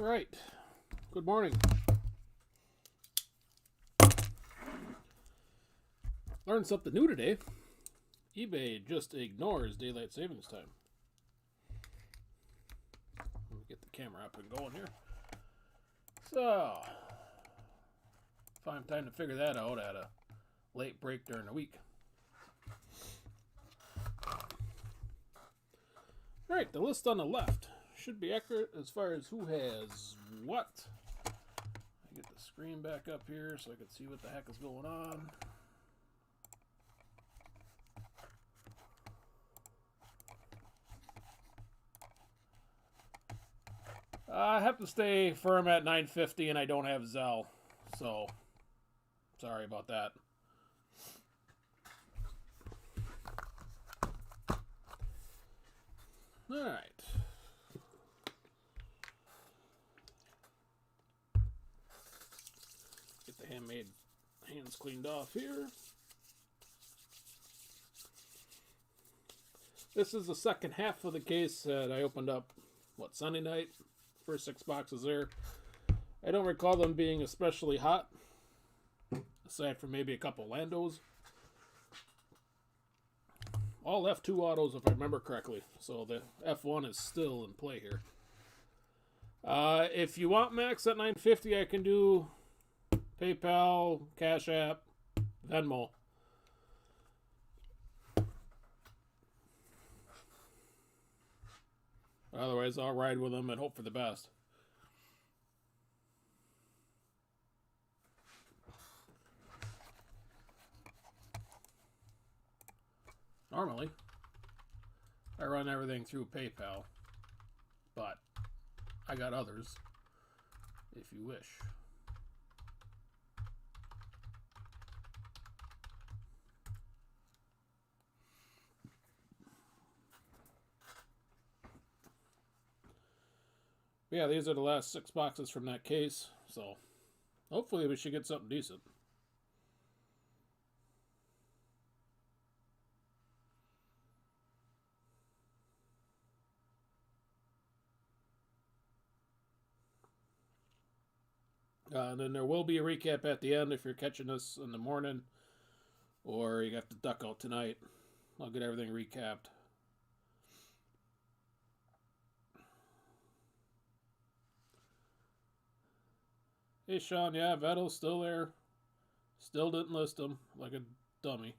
right. Good morning. Learned something new today. eBay just ignores daylight savings time. Let me get the camera up and going here. So, find time to figure that out at a late break during the week. Alright, the list on the left should be accurate as far as who has what. I get the screen back up here so I can see what the heck is going on. I have to stay firm at 950 and I don't have Zelle, so sorry about that. All right. Get the handmade hands cleaned off here. This is the second half of the case that I opened up, Sunday night? First 6 boxes there. I don't recall them being especially hot, aside from maybe a couple Landos. All F2 autos, if I remember correctly. So the F1 is still in play here. If you want Max at 950, I can do PayPal, Cash App, Venmo. Otherwise, I'll ride with them and hope for the best. Normally, I run everything through PayPal, but I got others, if you wish. Yeah, these are the last 6 boxes from that case, so hopefully we should get something decent. And then there will be a recap at the end if you're catching us in the morning, or you have to duck out tonight. I'll get everything recapped. Hey, Sean, yeah, Vettel's still there. Still didn't list him like a dummy.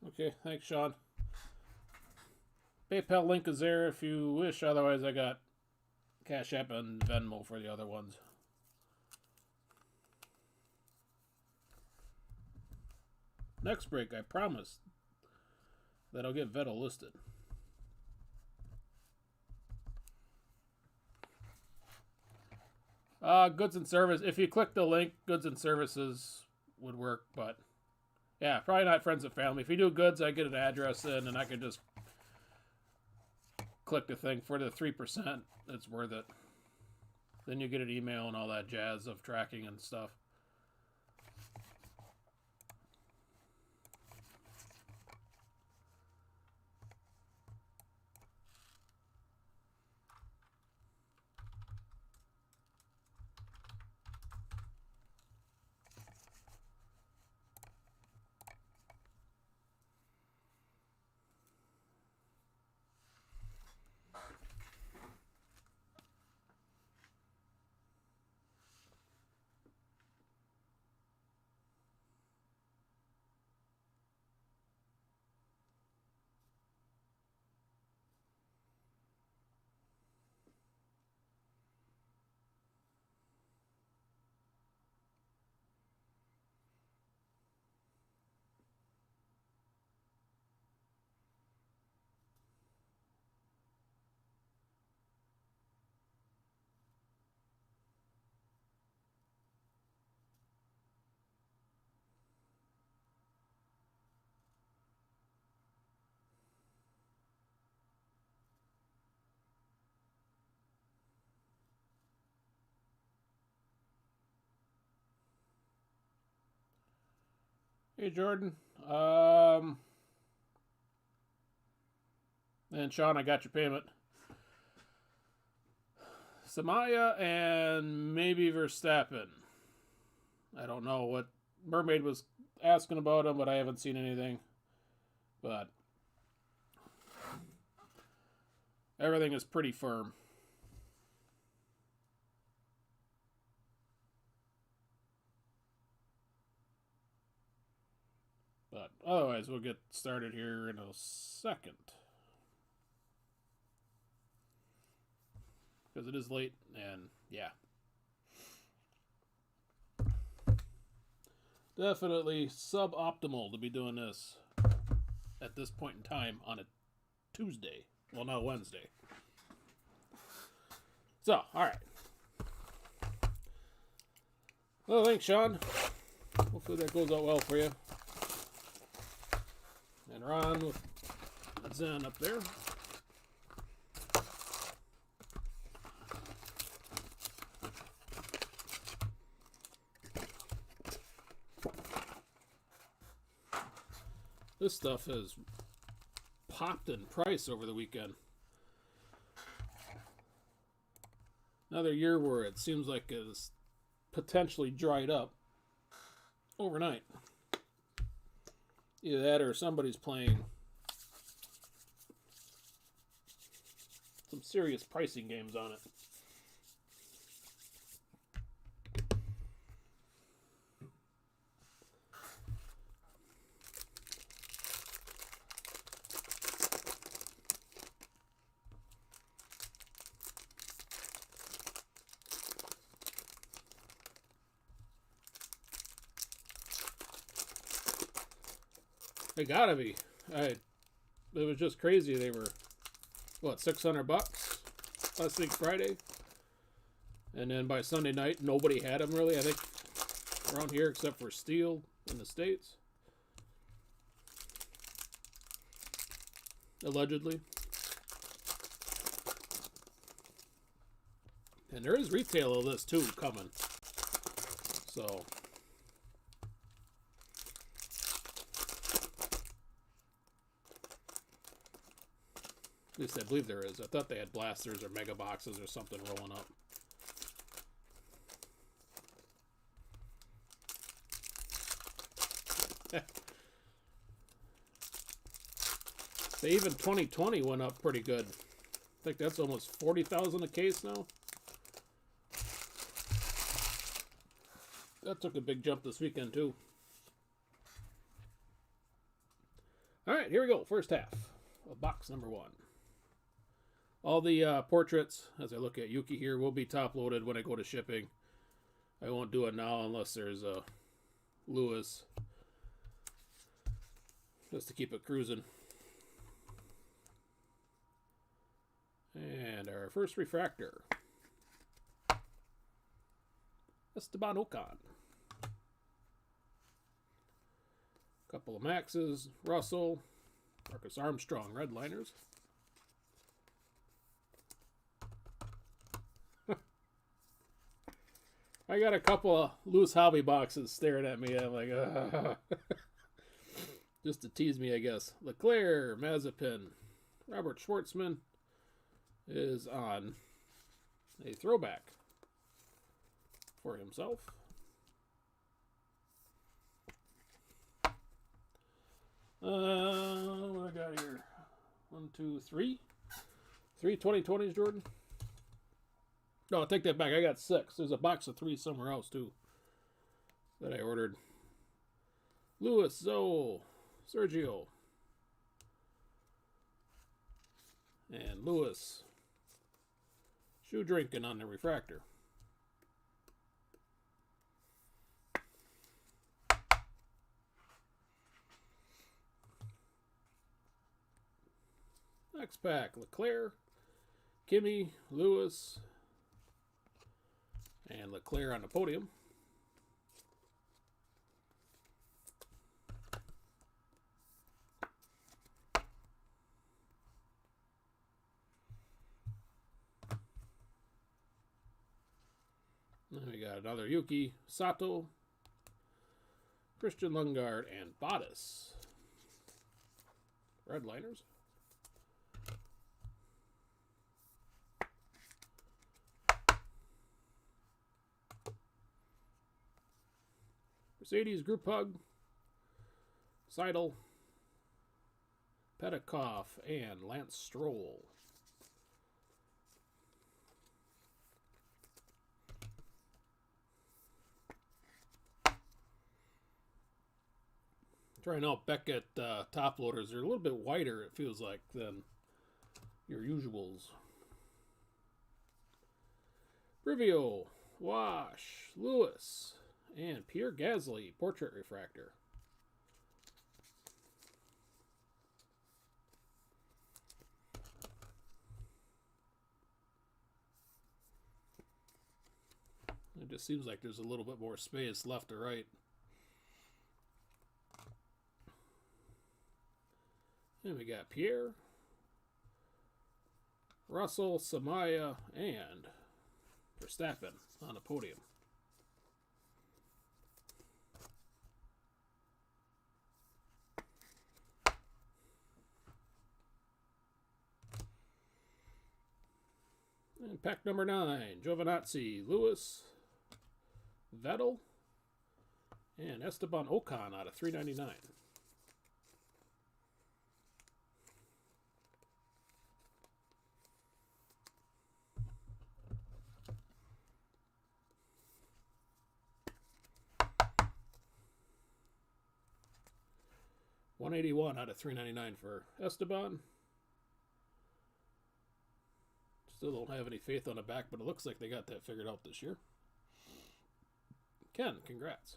Okay, thanks, Sean. PayPal link is there if you wish. Otherwise, I got Cash App and Venmo for the other ones. Next break, I promise that I'll get Vettel listed. Goods and service. If you click the link, goods and services would work, but yeah, probably not friends and family. If you do goods, I get an address in, and I can just click the thing for the 3%. It's worth it. Then you get an email and all that jazz of tracking and stuff. Hey, Jordan. And Sean, I got your payment. Samaya and maybe Verstappen. I don't know what Mermaid was asking about him, but I haven't seen anything. But everything is pretty firm. But otherwise, we'll get started here in a second. Because it is late, and yeah. Definitely suboptimal to be doing this at this point in time on a Tuesday. Well, no, Wednesday. So, alright. Well, thanks, Sean. Hopefully that goes out well for you. And Ron with Zen up there. This stuff has popped in price over the weekend. Another year where it seems like it's potentially dried up overnight. Either that or somebody's playing some serious pricing games on it. They gotta be. It was just crazy. They were, what, $600 last week Friday, and then by Sunday night nobody had them really. I think around here except for Steel in the States, allegedly. And there is retail of this too coming. So. At least I believe there is. I thought they had blasters or mega boxes or something rolling up. They even 2020 went up pretty good. I think that's almost 40,000 a case now. That took a big jump this weekend too. All right, here we go. First half of box number 1. All the portraits, as I look at Yuki here, will be top-loaded when I go to shipping. I won't do it now unless there's a Lewis, just to keep it cruising. And our first refractor, Esteban Ocon. Couple of Maxes, Russell, Marcus Armstrong, Redliners. I got a couple of loose hobby boxes staring at me. I'm like, just to tease me, I guess. Leclerc, Mazepin, Robert Schwartzman is on a throwback for himself. What I got here? 1, 2, 3. 3 2020s, Jordan. No, I'll take that back. I got 6. There's a box of 3 somewhere else, too, that I ordered. Lewis, Zoe, Sergio. And Lewis. Shoe drinking on the refractor. Next pack, Leclerc, Kimi, Lewis, and Leclerc on the podium. Then we got another Yuki, Sato, Christian Lundgaard, and Bottas. Redliners. Mercedes Group Hug, Seidel, Petikoff, and Lance Stroll. Trying out Beckett top loaders. They're a little bit whiter, it feels like, than your usuals. Brivio, Wash, Lewis, and Pierre Gasly portrait refractor. It just seems like there's a little bit more space left to right. And we got Pierre, Russell, Samaya, and Verstappen on the podium. And pack number 9, Giovinazzi, Lewis, Vettel, and Esteban Ocon out of 399. $181 out of $399 for Esteban. Still don't have any faith on the back, but it looks like they got that figured out this year. Ken, congrats.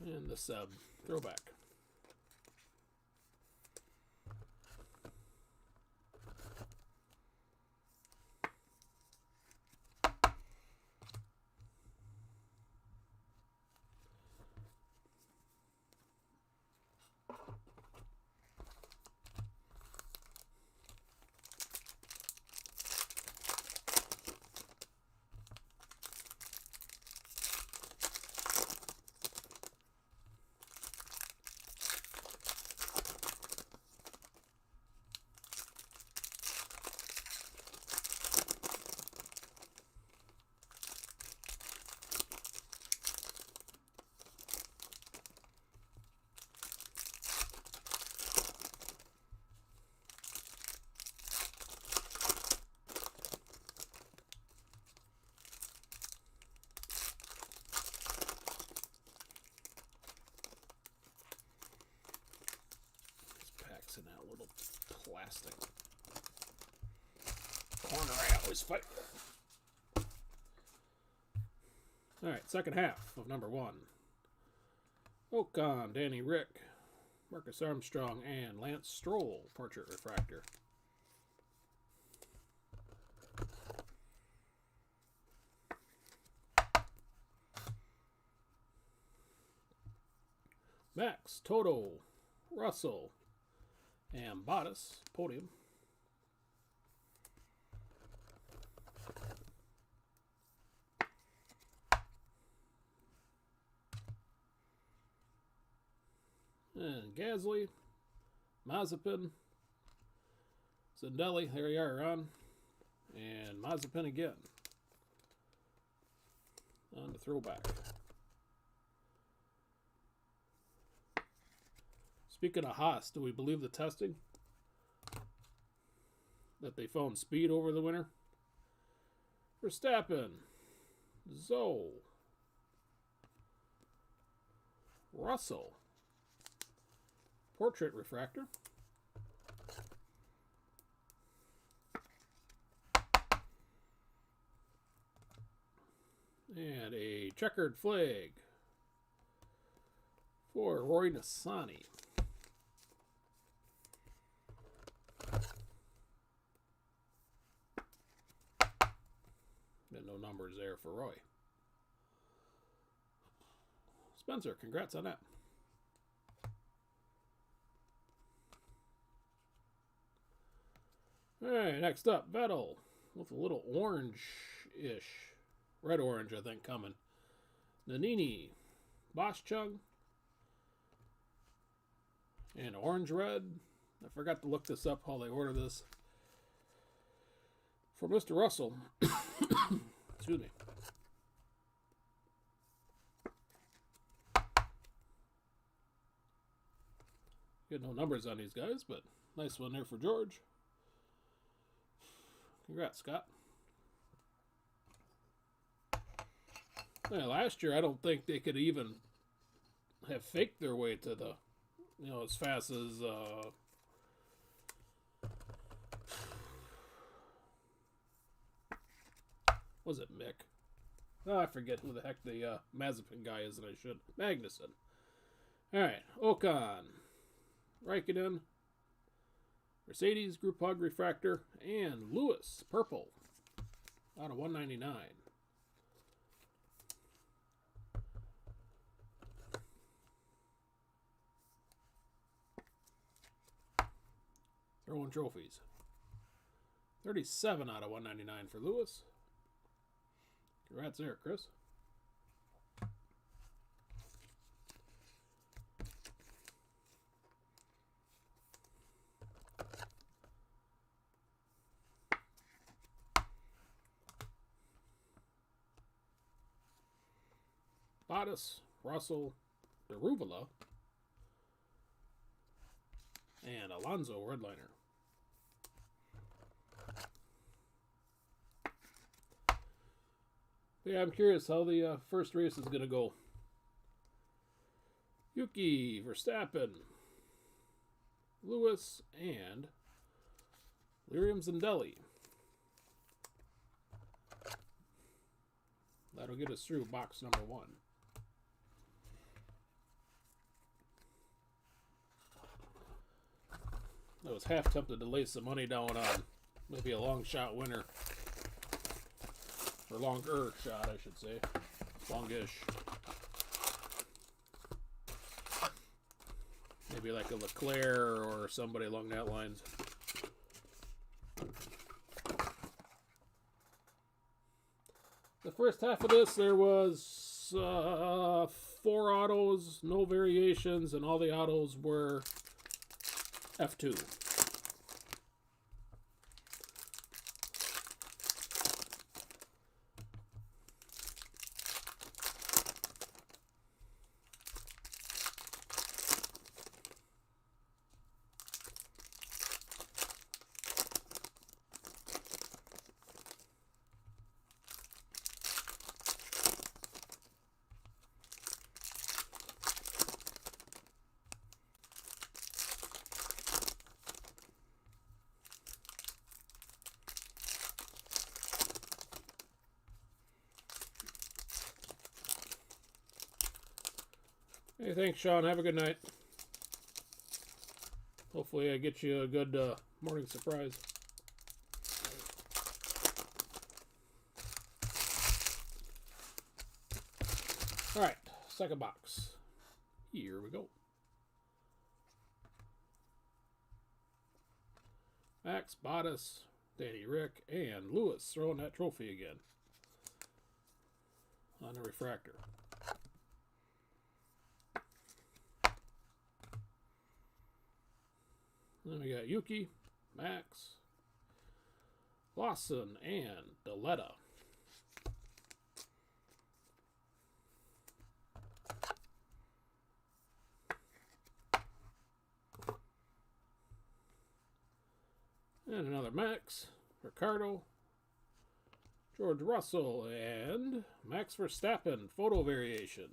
And the sub throwback. In that little plastic corner I always fight with. Alright, second half of number 1. Ocon, Danny Rick, Marcus Armstrong, and Lance Stroll portrait refractor. Max, Toto, Russell, and Bottas, podium. And Gasly, Mazepin, Zindelli, there you are, on. And Mazepin again. On the throwback. Speaking of Haas, do we believe the testing? That they found speed over the winter? Verstappen, Zoe, Russell, portrait refractor. And a checkered flag for Roy Nissany. No numbers there for Roy. Spencer, congrats on that. Alright, next up, Vettel with a little orange-ish, red-orange, I think, coming. Nanini, Boschung, and Orange Red. I forgot to look this up while they order this. For Mr. Russell. Excuse me. Get no numbers on these guys, but nice one there for George. Congrats, Scott. Yeah, last year, I don't think they could even have faked their way to the, as fast as, was it Mick? Oh, I forget who the heck the Mazepin guy is, and I should. Magnussen. Alright, Ocon, Raikkonen, Mercedes, Group Hug Refractor, and Lewis, purple, out of 199. Throwing trophies. 37 out of 199 for Lewis. Congrats there, Chris. Bottas, Russell, Deruvula, and Alonso Redliner. Yeah, I'm curious how the first race is going to go. Yuki, Verstappen, Lewis, and Lyrium Zindelli. That'll get us through box number 1. I was half tempted to lay some money down on maybe a long shot winner. Or longer shot, I should say. Longish. Maybe like a Leclerc or somebody along that lines. The first half of this, there was 4 autos, no variations, and all the autos were F2. Hey, thanks, Sean. Have a good night. Hopefully I get you a good morning surprise. Alright, second box. Here we go. Max, Bottas, Danny Rick, and Lewis throwing that trophy again on the refractor. Then we got Yuki, Max, Lawson, and Deletta. And another Max, Ricardo, George Russell, and Max Verstappen photo variation.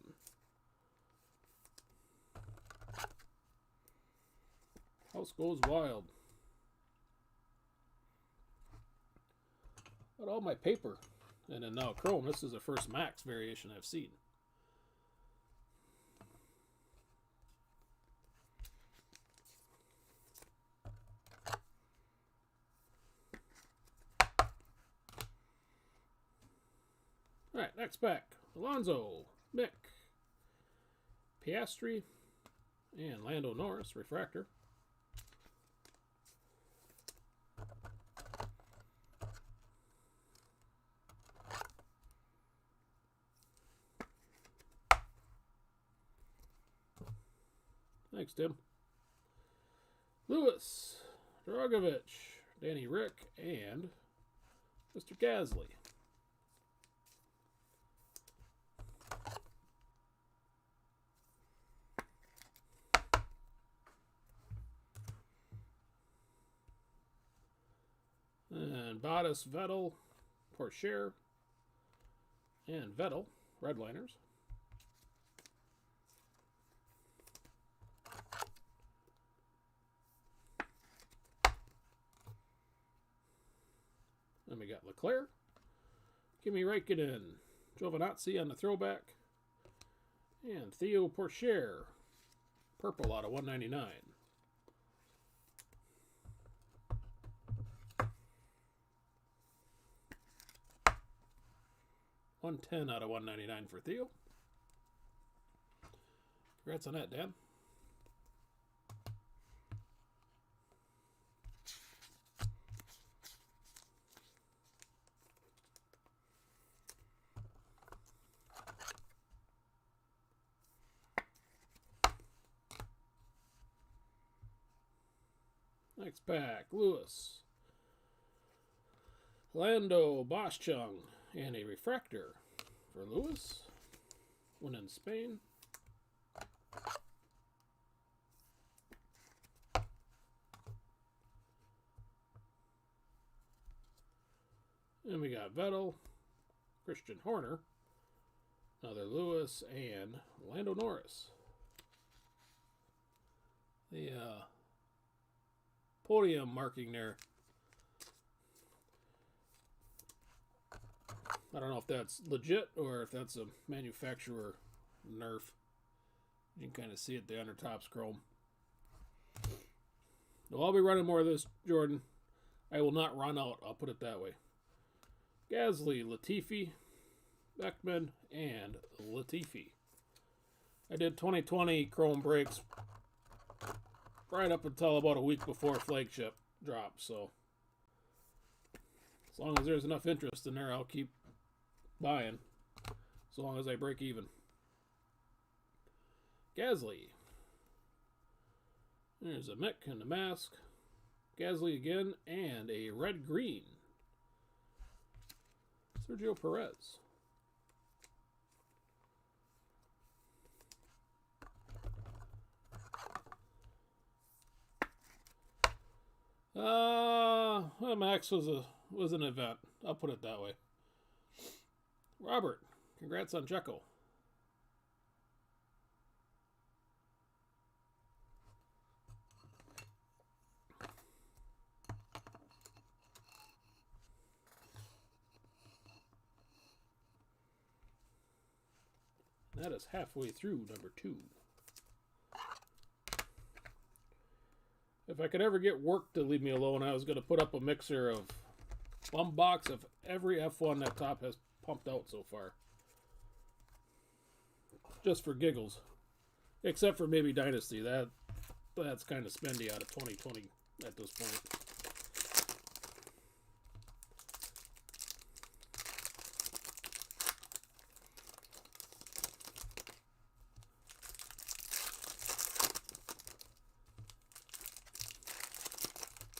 House goes wild. But all my paper. And then now Chrome, this is the first Max variation I've seen. Alright, next pack. Alonso, Mick, Piastri, and Lando Norris, refractor. Thanks, Tim. Lewis, Dragovich, Danny Rick, and Mr. Gasly. And Bottas, Vettel, Porsche, and Vettel, Redliners. Then we got Leclerc, Kimi Räikkönen, Giovinazzi on the throwback, and Theo Pourchaire, purple out of 199. $110 out of 199 for Theo. Congrats on that, Dan. Next pack, Lewis, Lando Boschung, and a refractor for Lewis. One in Spain. And we got Vettel, Christian Horner, another Lewis, and Lando Norris. The podium marking there. I don't know if that's legit or if that's a manufacturer nerf. You can kind of see it, the undertop's chrome. So I'll be running more of this, Jordan. I will not run out, I'll put it that way. Gasly, Latifi, Beckman, and Latifi. I did 2020 chrome breaks right up until about a week before flagship dropped, so as long as there's enough interest in there, I'll keep buying, as long as I break even. Gasly. There's a Mick and a mask. Gasly again, and a red-green. Sergio Perez. Max was an event. I'll put it that way. Robert, congrats on Checo. That is halfway through number 2. If I could ever get work to leave me alone, I was going to put up a mixer of one box of every F1 that Top has pumped out so far. Just for giggles. Except for maybe Dynasty. That's kind of spendy out of 2020 at this point.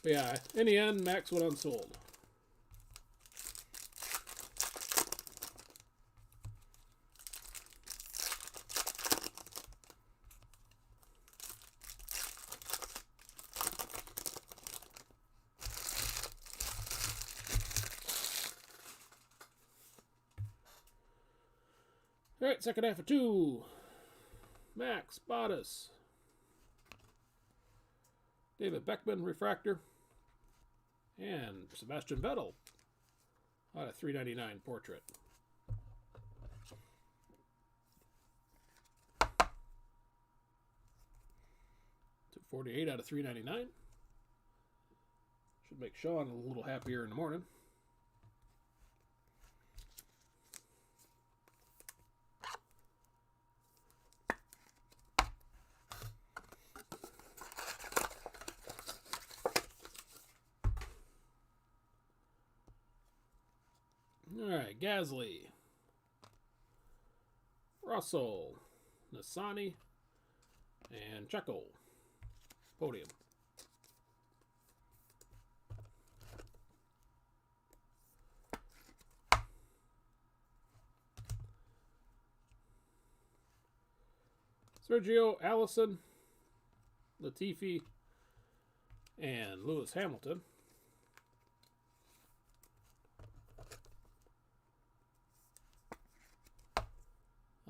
But yeah, in the end, Max went unsold. All right, second half of 2. Max, Bottas, David Beckman, refractor, and Sebastian Vettel out of 399 portrait. $248 out of 399. Should make Sean a little happier in the morning. Alright, Gasly, Russell, Nassani, And Checo. Podium. Sergio, Allison, Latifi, and Lewis Hamilton.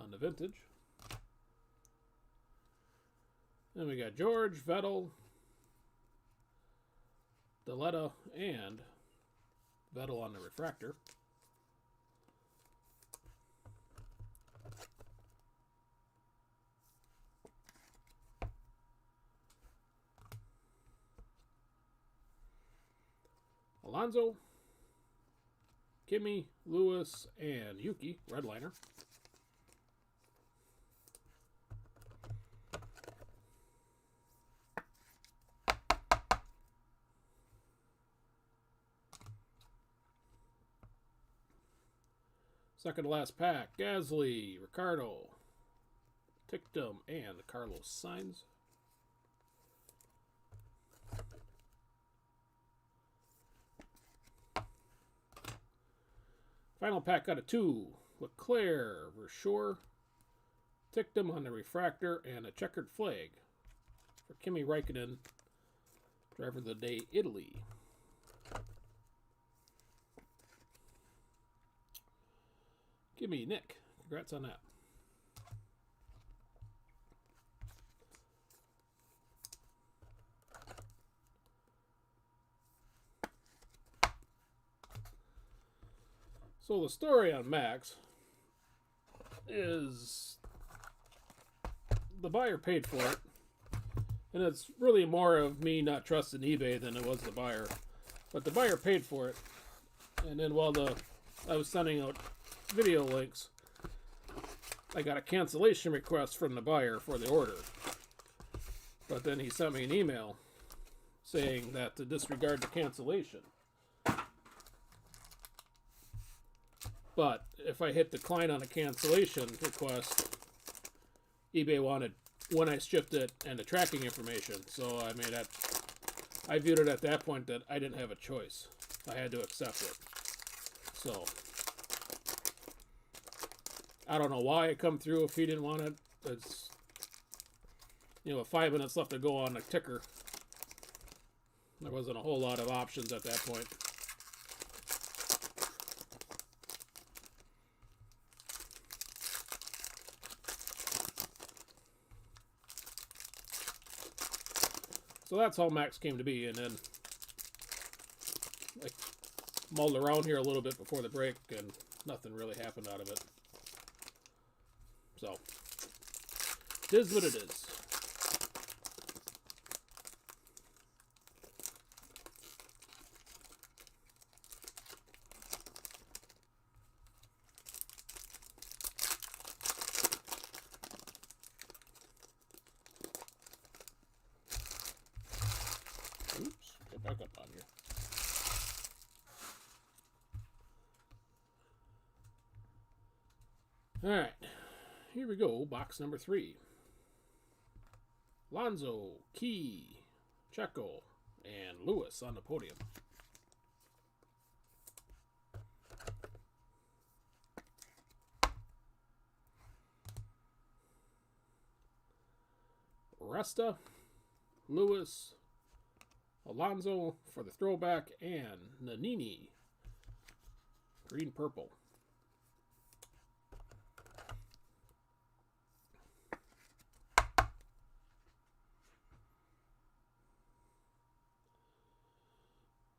On the vintage. Then we got George, Vettel, Deletta, and Vettel on the refractor. Alonso, Kimi, Lewis, and Yuki, redliner. Second to last pack, Gasly, Ricardo, Tictum, and Carlos Sainz. Final pack out of 2, Leclerc, Versure, Tictum on the refractor, and a checkered flag for Kimi Räikkönen, driver of the day, Italy. Give me Nick. Congrats on that. So the story on Max is the buyer paid for it. And it's really more of me not trusting eBay than it was the buyer. But the buyer paid for it. And then while I was sending out video links, I got a cancellation request from the buyer for the order. But then he sent me an email saying that to disregard the cancellation. But if I hit decline on a cancellation request, eBay wanted when I shipped it and the tracking information. So I mean, I viewed it at that point that I didn't have a choice. I had to accept it. So I don't know why it come through if he didn't want it. It's, 5 minutes left to go on the ticker. There wasn't a whole lot of options at that point. So that's how Max came to be, and then I mulled around here a little bit before the break, and nothing really happened out of it. So, it is what it is. Oops, get back up on here. All right. Here we go, box number 3. Alonso, Key, Checo, and Lewis on the podium. Resta, Lewis, Alonso for the throwback, and Nannini, green-purple.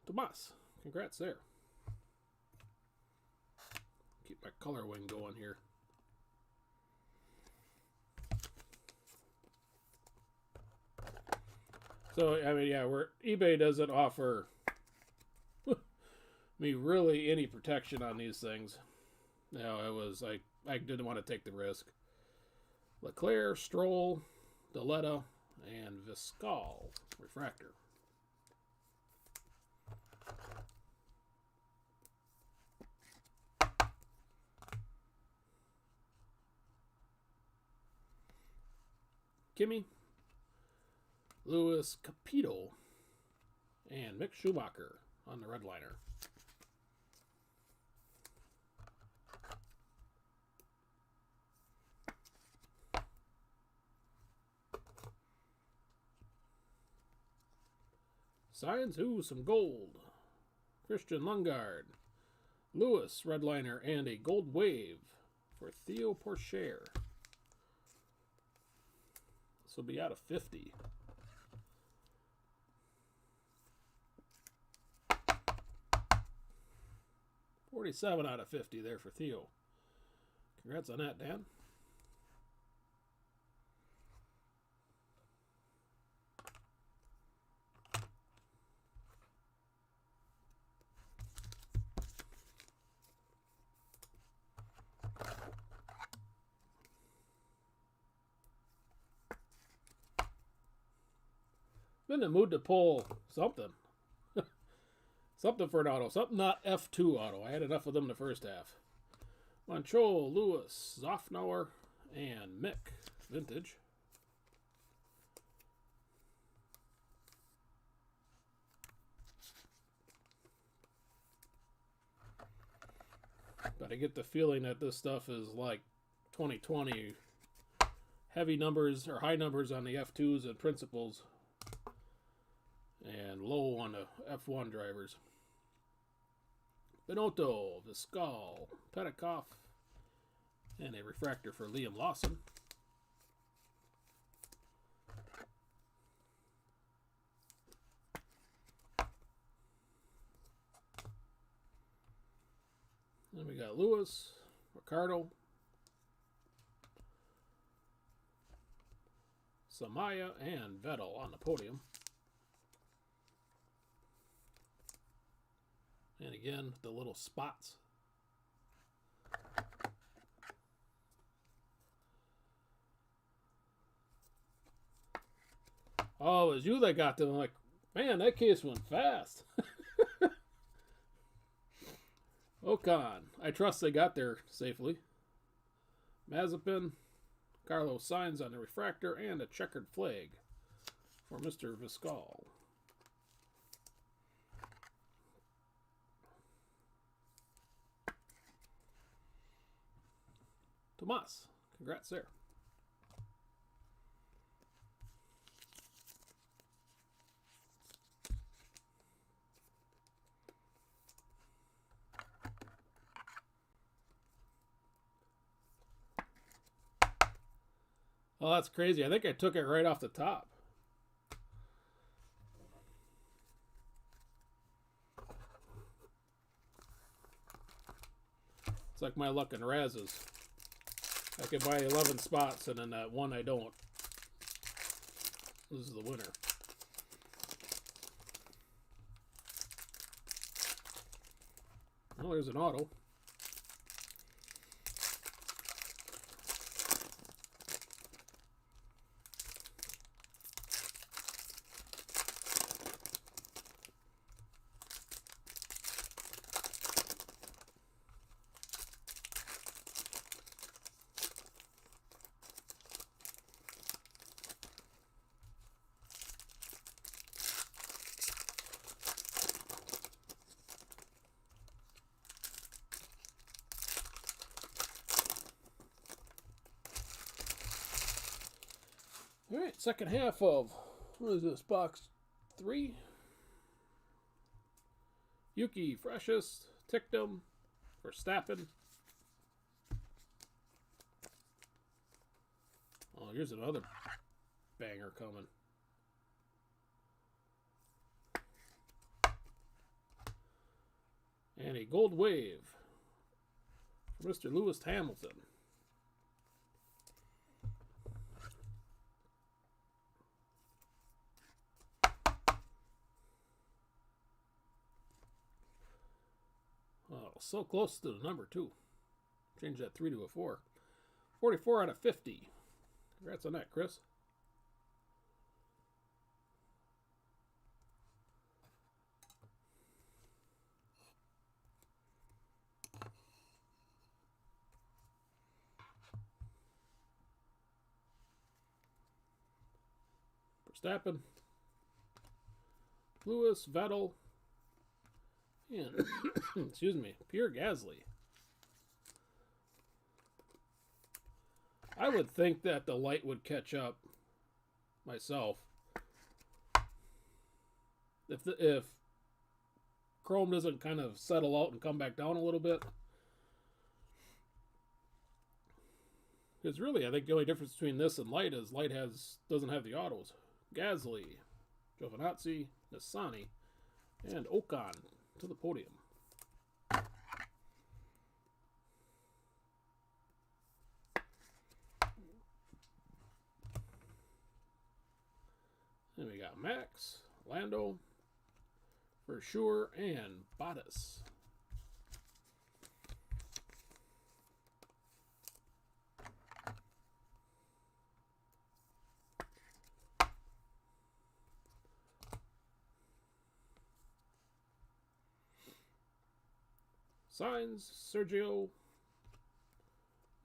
Tomas, congrats there. Keep my color wing going here. So, I mean, yeah, eBay doesn't offer me really any protection on these things. I didn't want to take the risk. Leclerc, Stroll, Deletta, and Viscal refractor. Kimi, Louis Capito, and Mick Schumacher on the red liner. Signs, ooh, some gold. Christian Lundgaard, Lewis, redliner, and a gold wave for Theo Porcher. This will be out of 50. $47 out of 50 there for Theo. Congrats on that, Dan. Been in the mood to pull something. Something for an auto. Something not F2 auto. I had enough of them the first half. Manchol, Lewis, Zofnauer, and Mick. Vintage. But I get the feeling that this stuff is like 2020. Heavy numbers or high numbers on the F2s and principals. And low on the F1 drivers. Binotto, Viscal, Petikoff, and a refractor for Liam Lawson. Then we got Lewis, Ricardo, Samaya, and Vettel on the podium. And again, the little spots. Oh, it was you that got them. I'm like, man, that case went fast. Ocon. I trust they got there safely. Mazepin. Carlos Sainz on the refractor and a checkered flag for Mr. Viscal. Tomas, congrats there. Oh, that's crazy. I think I took it right off the top. It's like my luck in Raz's. I could buy 11 spots, and then that one I don't. This is the winner. Well, there's an auto. All right, second half of, what is this, box 3? Yuki, Freshest, Tickdom, Verstappen. Oh, here's another banger coming. And a gold wave for Mr. Lewis Hamilton. Oh, so close to the number, too. Change that 3 to a 4. 44 out of 50. Congrats on that, Chris. Verstappen, Lewis, Vettel, and excuse me, Pierre Gasly. I would think that the light would catch up myself if Chrome doesn't kind of settle out and come back down a little bit. Because really, I think the only difference between this and light is light doesn't have the autos. Gasly, Giovinazzi, Nissany, and Ocon to the podium. Then we got Max, Lando, for sure, and Bottas. Sainz, Sergio,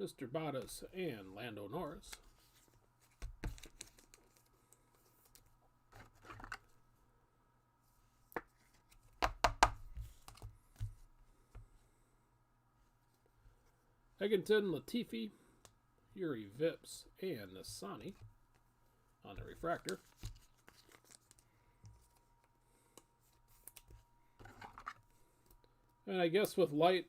Mr. Bottas, and Lando Norris. Egginton, Latifi, Yuri Vips, and Nissany on the refractor. And I guess with light,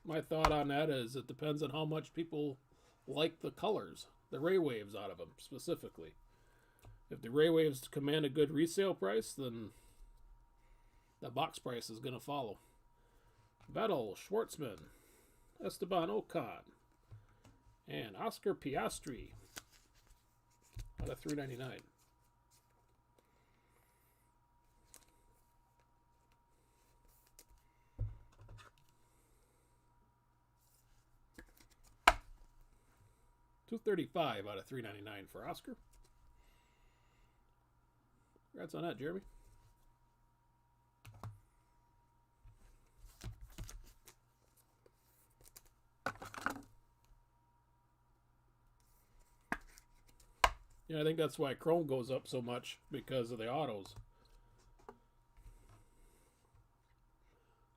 my thought on that is it depends on how much people like the colors, the ray waves out of them specifically. If the ray waves command a good resale price, then the box price is going to follow. Vettel, Schwartzman, Esteban Ocon, and Oscar Piastri out of $3.99. $235 out of $3.99 for Oscar. Congrats on that, Jeremy. Yeah, I think that's why Chrome goes up so much, because of the autos.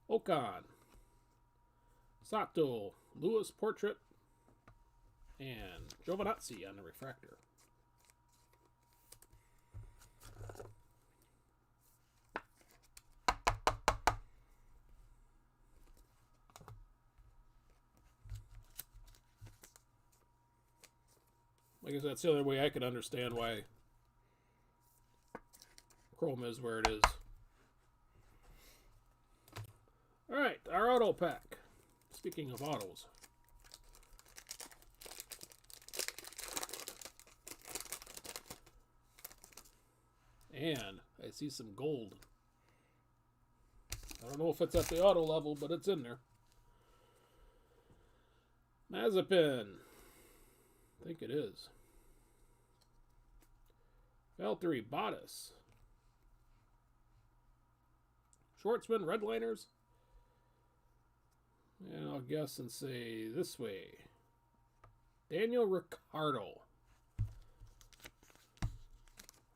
Ocon, Sato, Lewis Portrait, and Giovinazzi on the refractor. I guess that's the other way I could understand why Chrome is where it is. Alright, our auto pack. Speaking of autos. And I see some gold. I don't know if it's at the auto level, but it's in there. Mazepin. I think it is. Valtteri Bottas. Schwartzman, Redliners. And I'll guess and say this way. Daniel Ricciardo.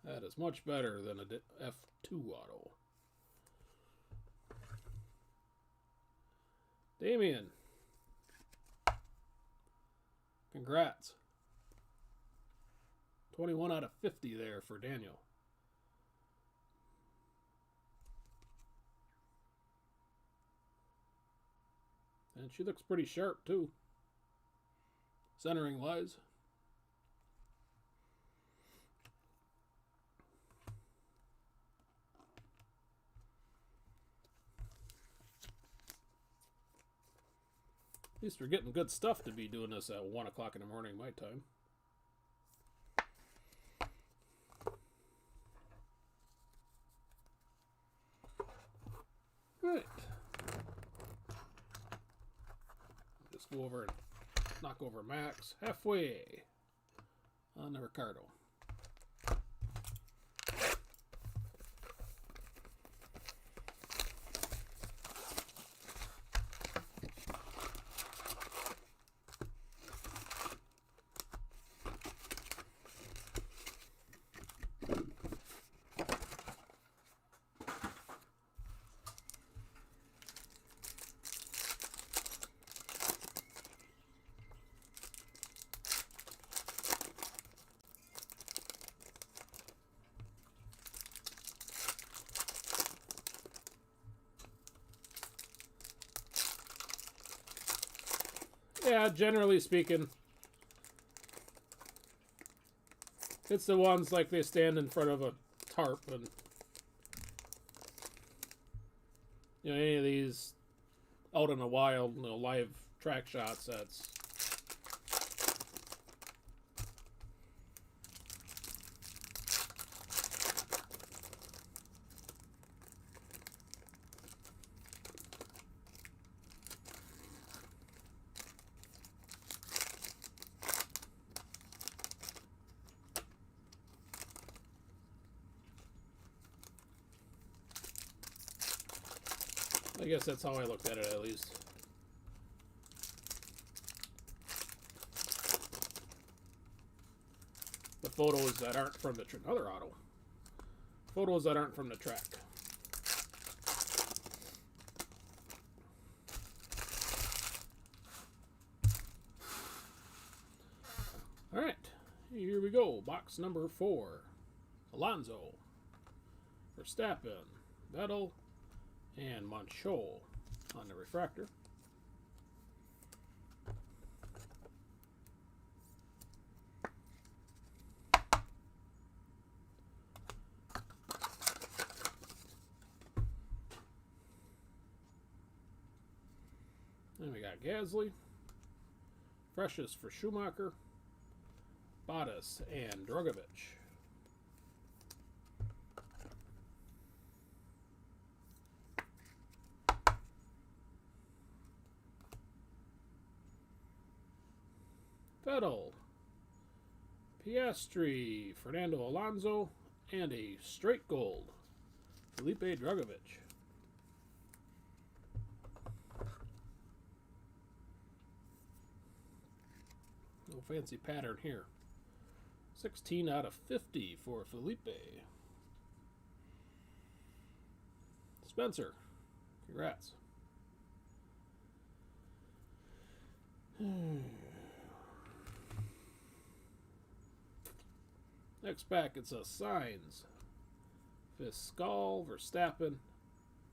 That is much better than a F2 auto. Damien. Congrats. 21 out of 50 there for Daniel. And she looks pretty sharp too. Centering wise. At least we're getting good stuff to be doing this at 1 o'clock in the morning my time. Right. Just go over and knock over Max halfway on the Ricciardo. Yeah, generally speaking, it's the ones like they stand in front of a tarp and, you know, any of these out in the wild, you know, live track shots, that's I guess that's how I looked at it, at least. The photos that aren't from the another auto. Photos that aren't from the track. All right, here we go. Box number 4. Alonso, Verstappen, Vettel, and Monchot on the refractor. Then we got Gasly, Precious for Schumacher, Bottas, and Drugovich. Vettel, Piastri, Fernando Alonso, and a straight gold, Felipe Drugovich. No fancy pattern here. 16 out of 50 for Felipe. Spencer, congrats. Next pack, it's a Sainz, Fiscal, Verstappen,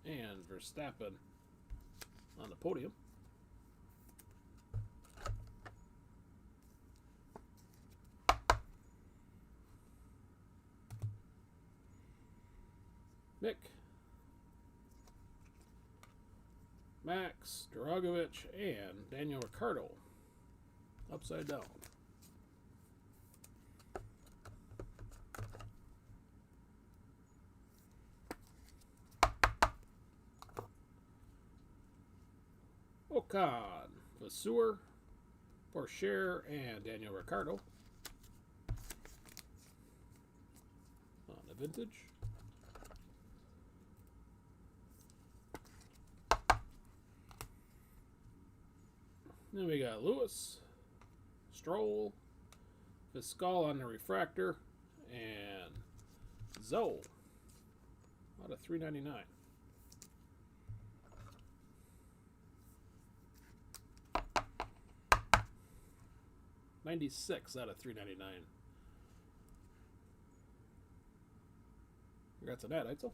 and Verstappen on the podium. Mick, Max, Drugovich, and Daniel Ricciardo. Upside down. Ocon, Vasseur, Pourchaire, and Daniel Ricciardo on the vintage. Then we got Lewis, Stroll, Fiscal on the refractor, and Zoe out of $3.99. $96 out of $3.99. Congrats on that, Eitzel.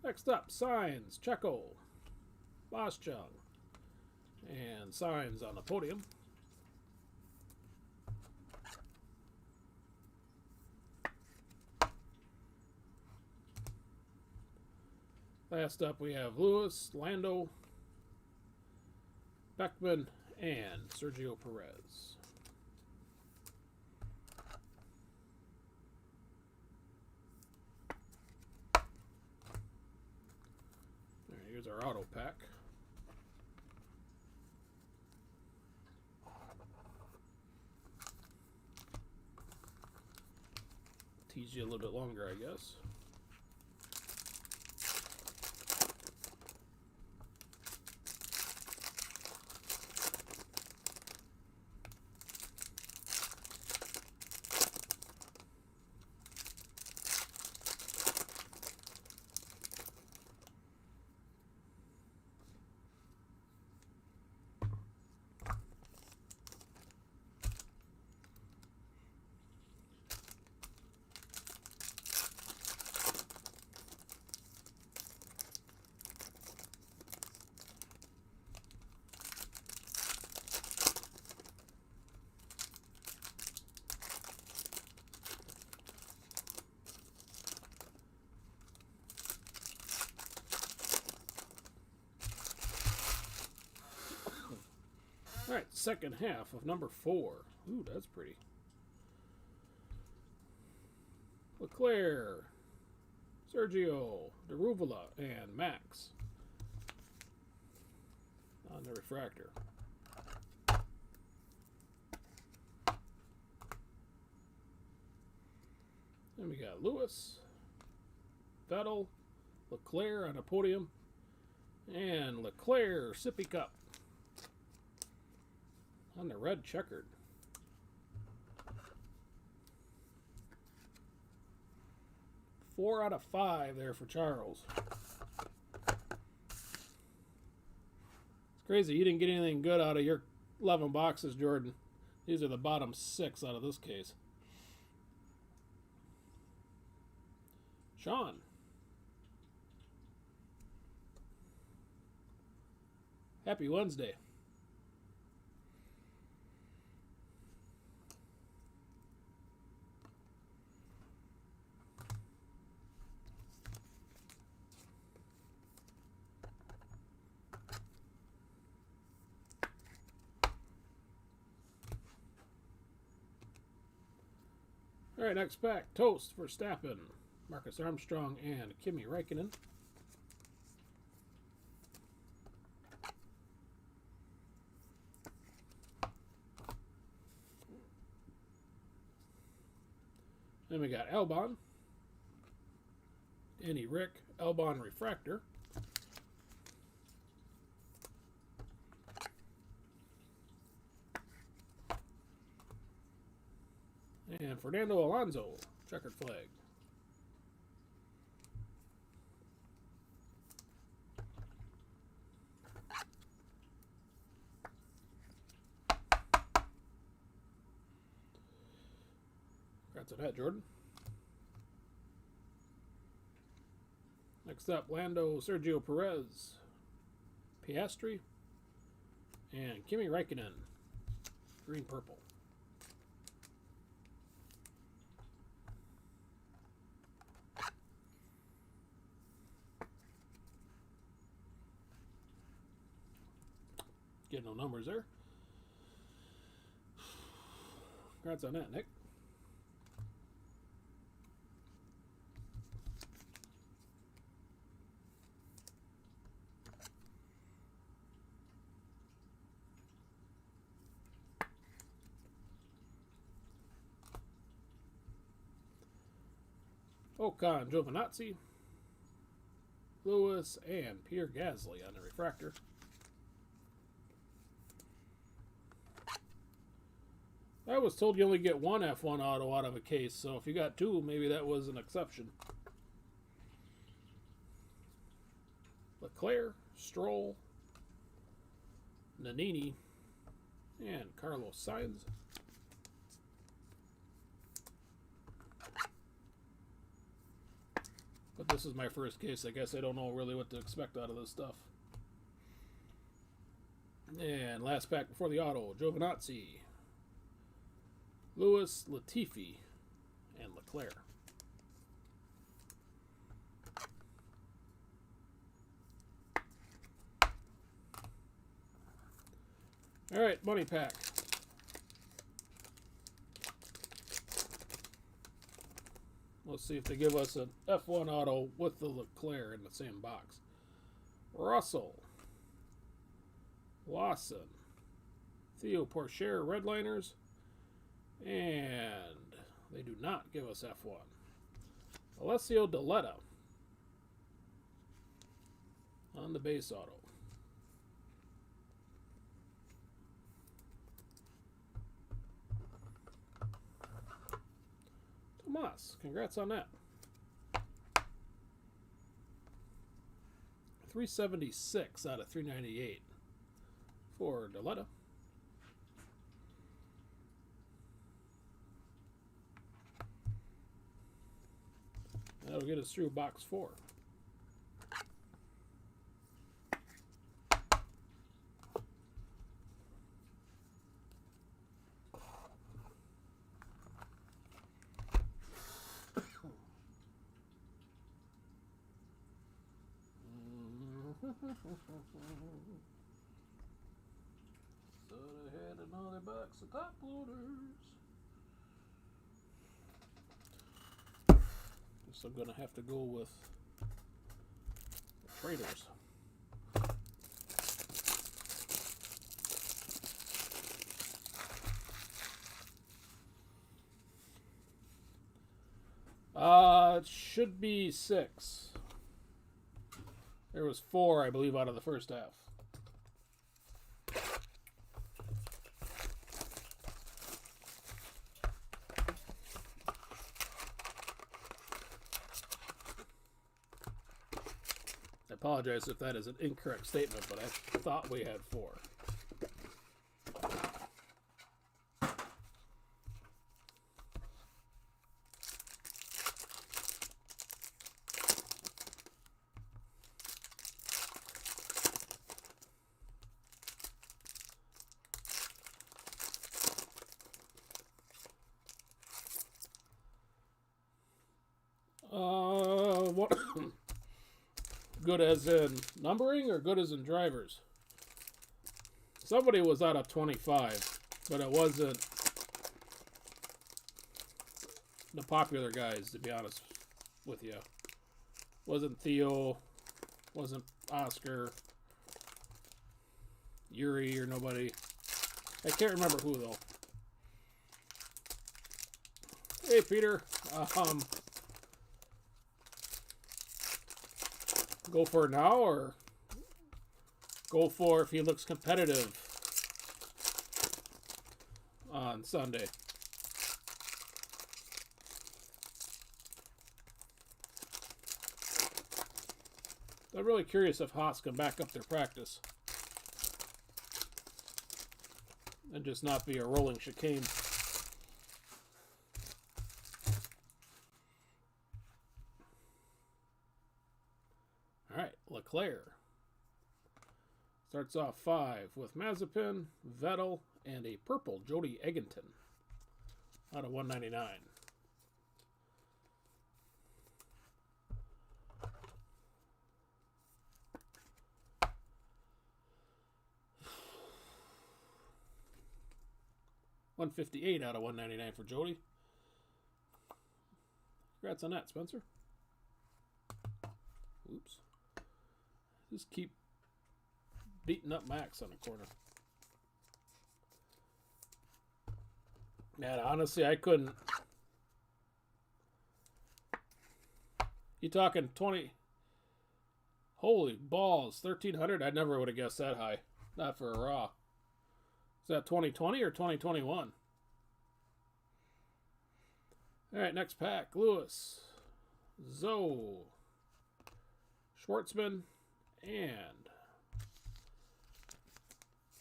Next up, Sainz, Checo, Boschung, and Sainz on the podium. Last up, we have Lewis, Lando, Beckman, and Sergio Perez. Here's our auto pack. Tease you a little bit longer, I guess. second half of number 4. Ooh, that's pretty. Leclerc, Sergio, Daruvula, and Max on the refractor. Then we got Lewis, Vettel, Leclerc on a podium, and Leclerc Sippy Cup on the red checkered. Four out of 5 there for Charles. It's crazy. You didn't get anything good out of your 11 boxes, Jordan. These are the bottom 6 out of this case. Sean. Happy Wednesday. All right, next pack. Toast for Verstappen, Marcus Armstrong, and Kimi Räikkönen. Then we got Albon, Danny Rick, Albon Refractor. And Fernando Alonso, checkered flag. Congrats on that, Jordan. Next up, Lando, Sergio Perez, Piastri, and Kimi Räikkönen, green-purple. Getting no numbers there. Congrats on that, Nick. Ocon, Giovinazzi, Lewis, and Pierre Gasly on the refractor. I was told you only get one F1 auto out of a case, so if you got 2, maybe that was an exception. Leclerc, Stroll, Nannini, and Carlos Sainz. But this is my first case. I guess I don't know really what to expect out of this stuff. And last pack before the auto, Giovinazzi, Lewis, Latifi, and Leclerc. All right, money pack. Let's see if they give us an F1 auto with the Leclerc in the same box. Russell, Lawson, Theo Pourchaire Redliners, and they do not give us F1. Alessio Deletta on the base auto. Tomas, congrats on that. 376 out of 398 for Deletta. That'll get us through box 4. Thought I had another box of top loaders. Guess I'm gonna have to go with the Traders. It should be 6. There was 4, I believe, out of the first half. I apologize if that is an incorrect statement, but I thought we had 4. What? Good as in numbering or good as in drivers? Somebody was out of 25, but it wasn't the popular guys, to be honest with you. Wasn't Theo, wasn't Oscar, Yuri, or nobody. I can't remember who, though. Hey, Peter. Go for it now, or go for if he looks competitive on Sunday? I'm really curious if Haas can back up their practice and just not be a rolling chicane. Alright, Leclerc starts off 5 with Mazepin, Vettel, and a purple Jody Egginton out of 199. $158 out of 199 for Jody. Congrats on that, Spencer. Oops. Just keep beating up Max on the corner. Man, honestly, I couldn't. You talking 20? Holy balls, 1,300? I never would have guessed that high. Not for a Raw. Is that 2020 or 2021? All right, next pack. Lewis, Zoe, Schwartzman, and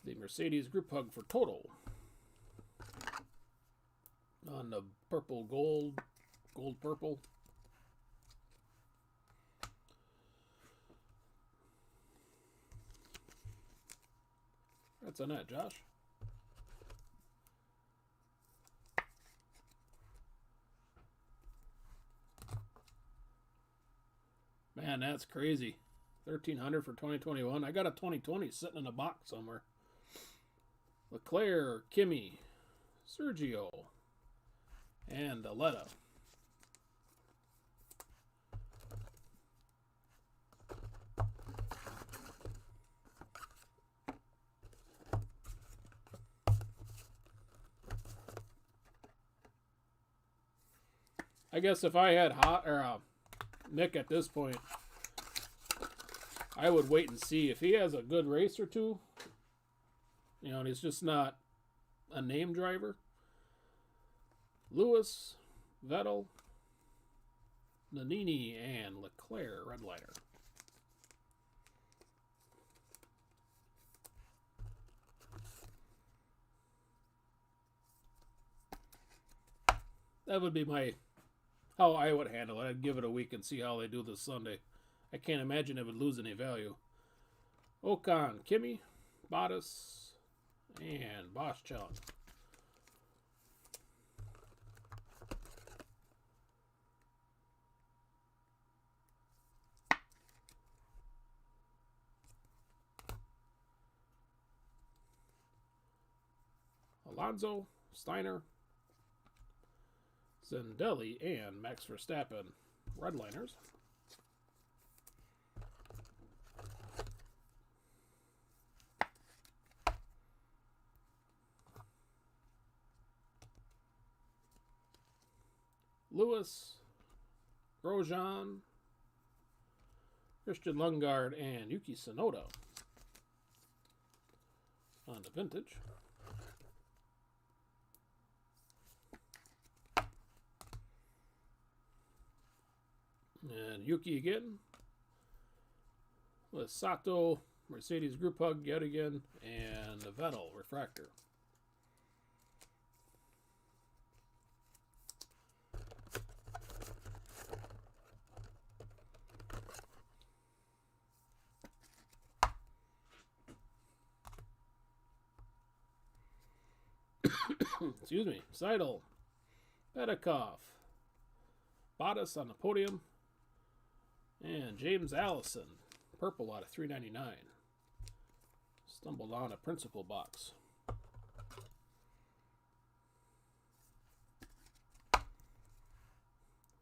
the Mercedes group hug for total on the purple gold purple. That's on that, Josh. Man, that's crazy. 1,300 for 2021. I got a 2020 sitting in a box somewhere. Leclerc, Kimi, Sergio, and Aletta. I guess if I had Nick at this point, I would wait and see if he has a good race or two. You know, and he's just not a name driver. Lewis, Vettel, Nannini, and Leclerc, Redliner. That would be how I would handle it. I'd give it a week and see how they do this Sunday. I can't imagine it would lose any value. Ocon, Kimi, Bottas, and Boschung. Alonso, Steiner, Zendelli, and Max Verstappen. Redliners. Lewis, Grosjean, Christian Lundgaard, and Yuki Tsunoda on the vintage. And Yuki again with Sato, Mercedes Group Hug yet again, and the Vettel Refractor. Excuse me. Seidel, Petikoff, Bottas on the podium, and James Allison, purple out of 399. Stumbled on a principal box.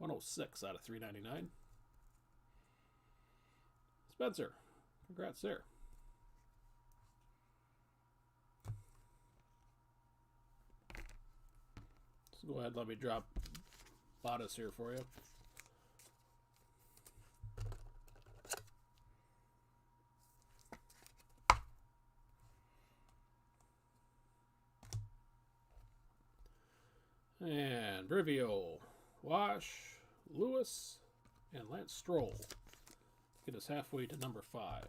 $106 out of 399. Spencer, congrats there. So go ahead, let me drop Bottas here for you. And Brivio, Wash, Lewis, and Lance Stroll. Get us halfway to number 5.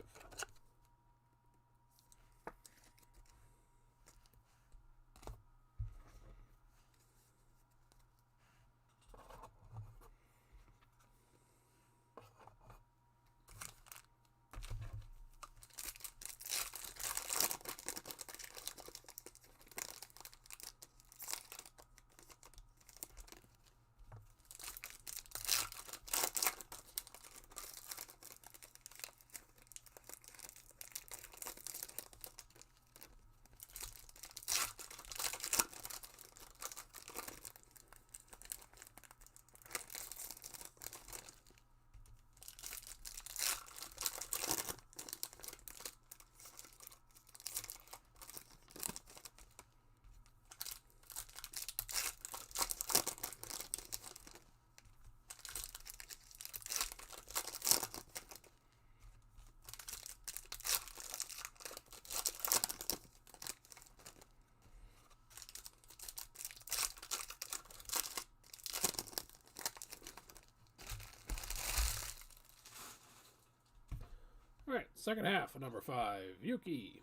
All right, second half of number 5. Yuki,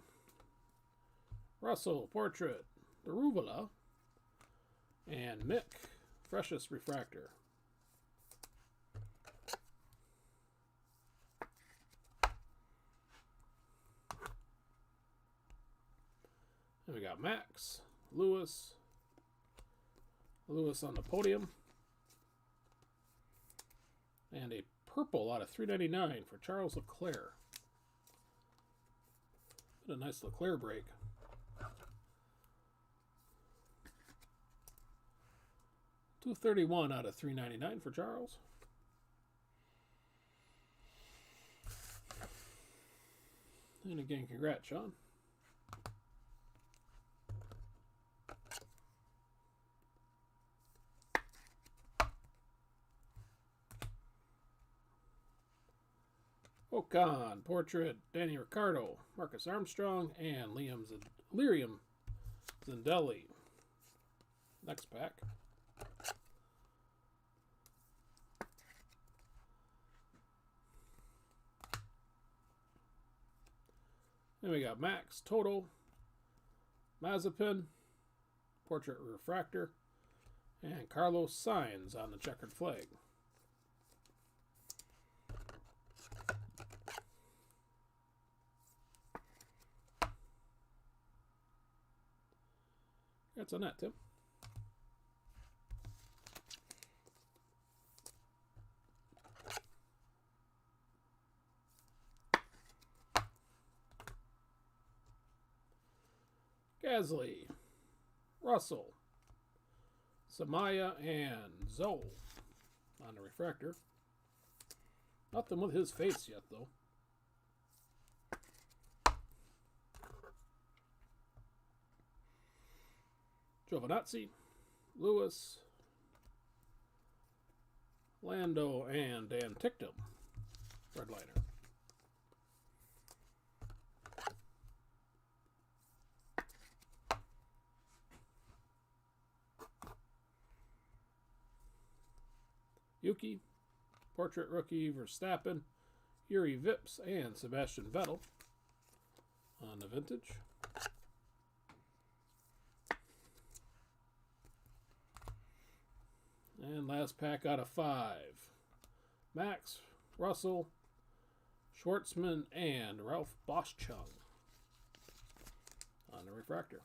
Russell, Portrait, Daruvula, and Mick, Freshest Refractor. And we got Max, Lewis on the podium, and a purple out of 399 for Charles Leclerc. What a nice Leclerc break. $231 out of 399 for Charles. And again, congrats, Sean. Ocon, Portrait, Danny Ricciardo, Marcus Armstrong, and Liam Zendelli. Next pack. Then we got Max, Toto, Mazepin, Portrait Refractor, and Carlos Sainz on the checkered flag. That's on that, Tim. Gasly, Russell, Samaya, and Zoe on the refractor. Nothing with his face yet, though. Giovinazzi, Lewis, Lando, and Dan Tictum, redliner. Yuki, portrait rookie Verstappen, Yuri Vips, and Sebastian Vettel on the vintage. And last pack out of 5. Max, Russell, Schwartzman, and Ralph Boschung on the refractor.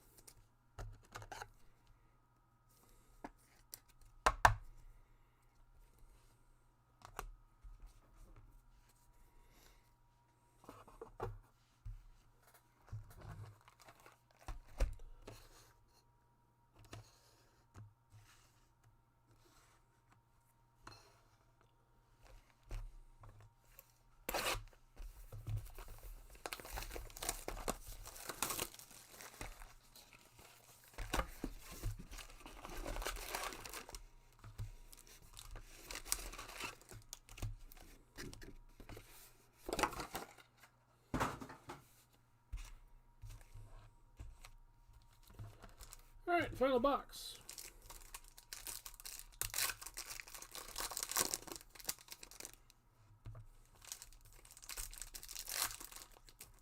All right, final box.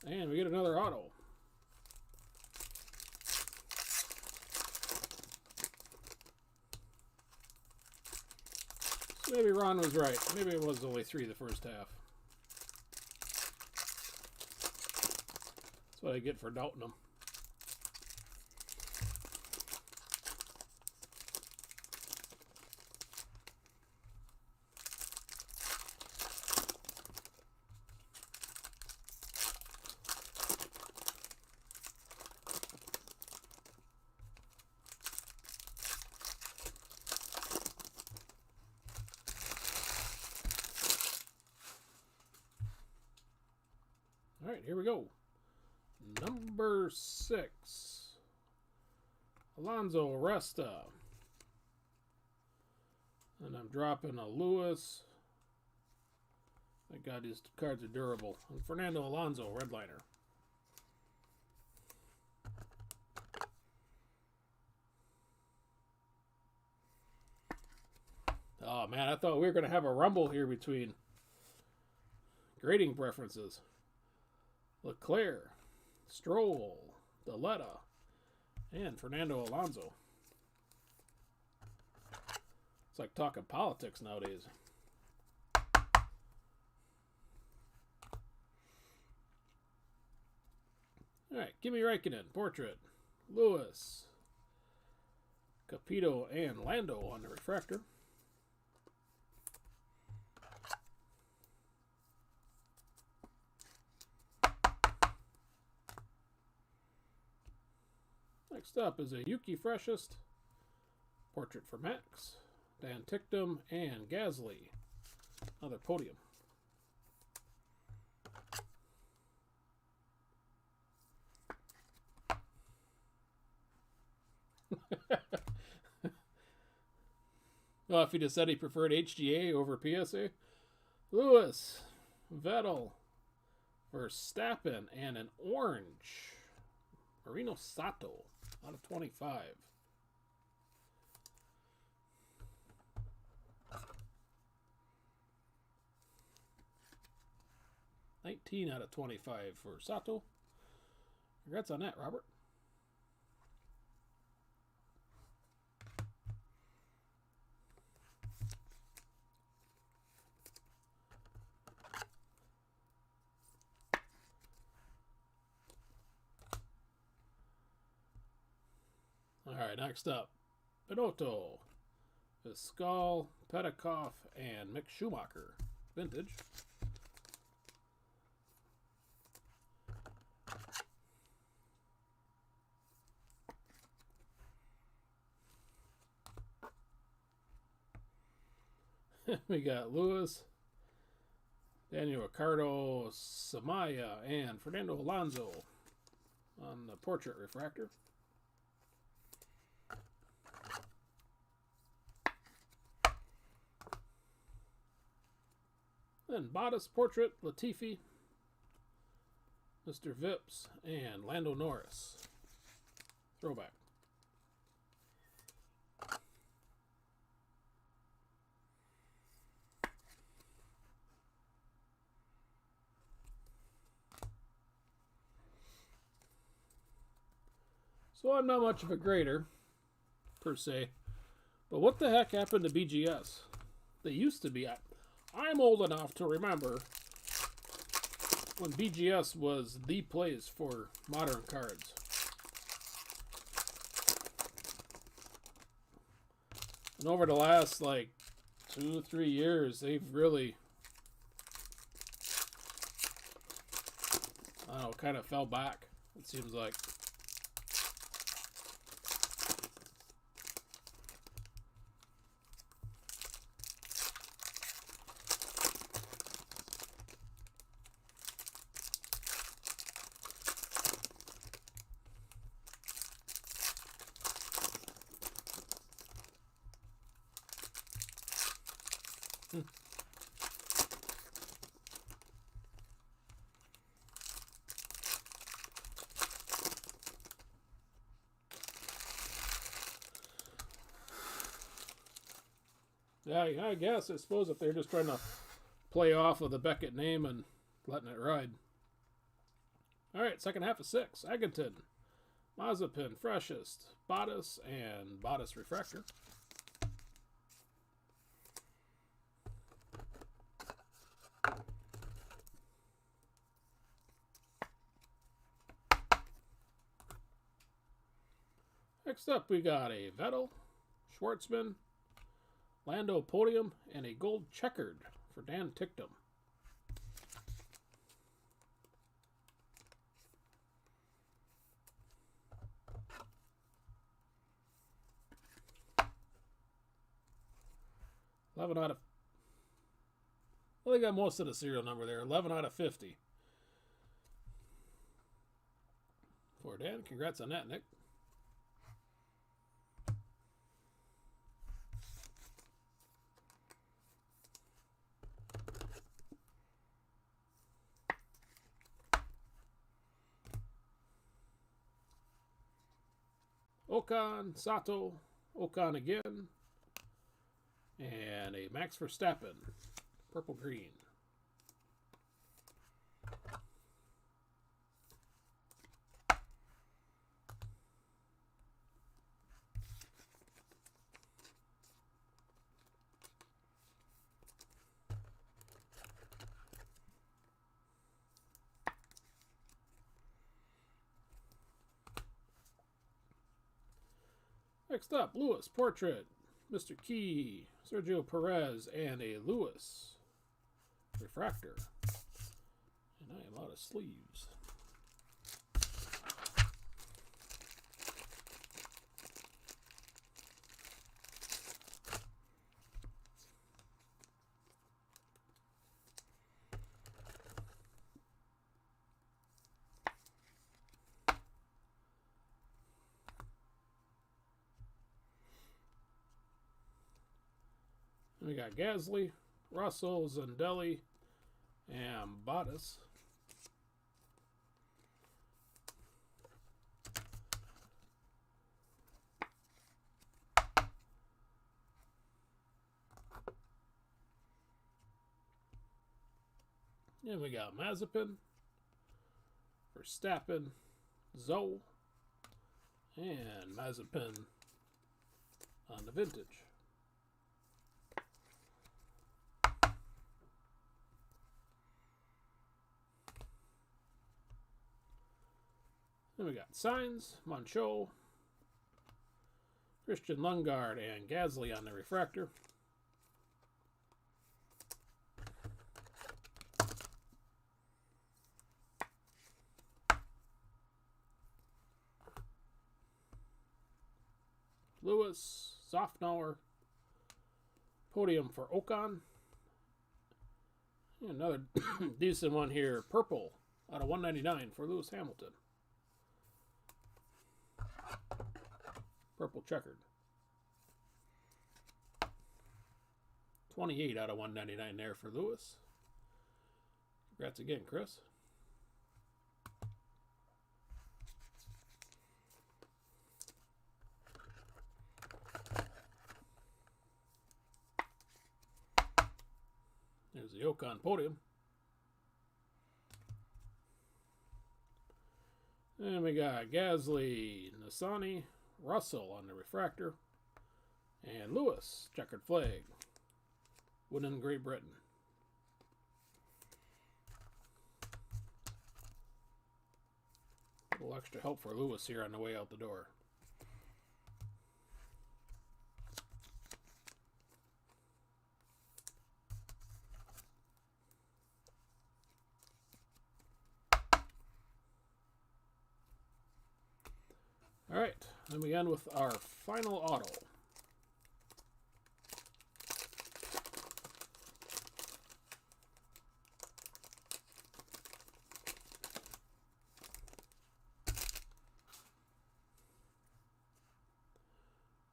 And we get another auto. So maybe Ron was right. Maybe it was only 3 the first half. That's what I get for doubting him. All right, here we go. Number 6, Alonso Resta. And I'm dropping a Lewis. Thank God his cards are durable. And Fernando Alonso, redliner. Oh man, I thought we were going to have a rumble here between grading preferences. Leclerc, Stroll, Deletta, and Fernando Alonso. It's like talking politics nowadays. All right, Kimi Räikkönen, portrait, Lewis, Capito, and Lando on the refractor. Next up is a Yuki Freshest, portrait for Max, Dan Tictum, and Gasly. Another podium. Well, if he just said he preferred HGA over PSA. Lewis, Vettel, Verstappen, and an orange. Marino Sato out of 25. $19 out of 25 for Sato. Congrats on that, Robert. All right, next up, Binotto, Pascal, Petikoff, and Mick Schumacher, vintage. We got Lewis, Daniel Ricardo, Samaya, and Fernando Alonso on the portrait refractor. Then Bottas portrait, Latifi, Mr. Vips, and Lando Norris. Throwback. So I'm not much of a grader, per se. But what the heck happened to BGS? They used to be. I'm old enough to remember when BGS was the place for modern cards. And over the last, 2 or 3 years, they've really, I don't know, kind of fell back, it seems like. Yeah, I guess. I suppose if they're just trying to play off of the Beckett name and letting it ride. All right, second half of 6. Eggington, Mazepin, Freshest, Bottas, and Bottas Refractor. Next up, we got a Vettel, Schwartzman, Lando Podium, and a gold checkered for Dan Ticktum. Well, they got most of the serial number there. 11 out of 50. For Dan, congrats on that, Nick. Ocon, Sato, Ocon again, and a Max Verstappen, purple green. Next up, Lewis portrait, Mr. Key, Sergio Perez, and a Lewis refractor. And I am out of sleeves. We got Gasly, Russell, Zandelli, and Bottas. And we got Mazepin, Verstappen, Zoe, and Mazepin on the vintage. Then we got Sainz, Moncho, Christian Lundgaard, and Gasly on the refractor. Lewis, Sofnauer, Podium for Ocon. Another decent one here. Purple out of 199 for Lewis Hamilton. Purple checkered. 28 out of 199 there for Lewis. Congrats again, Chris. There's the Ocon podium. And we got Gasly, Nissany, Russell on the refractor, and Lewis, checkered flag, winning Great Britain. A little extra help for Lewis here on the way out the door. All right, then we end with our final auto.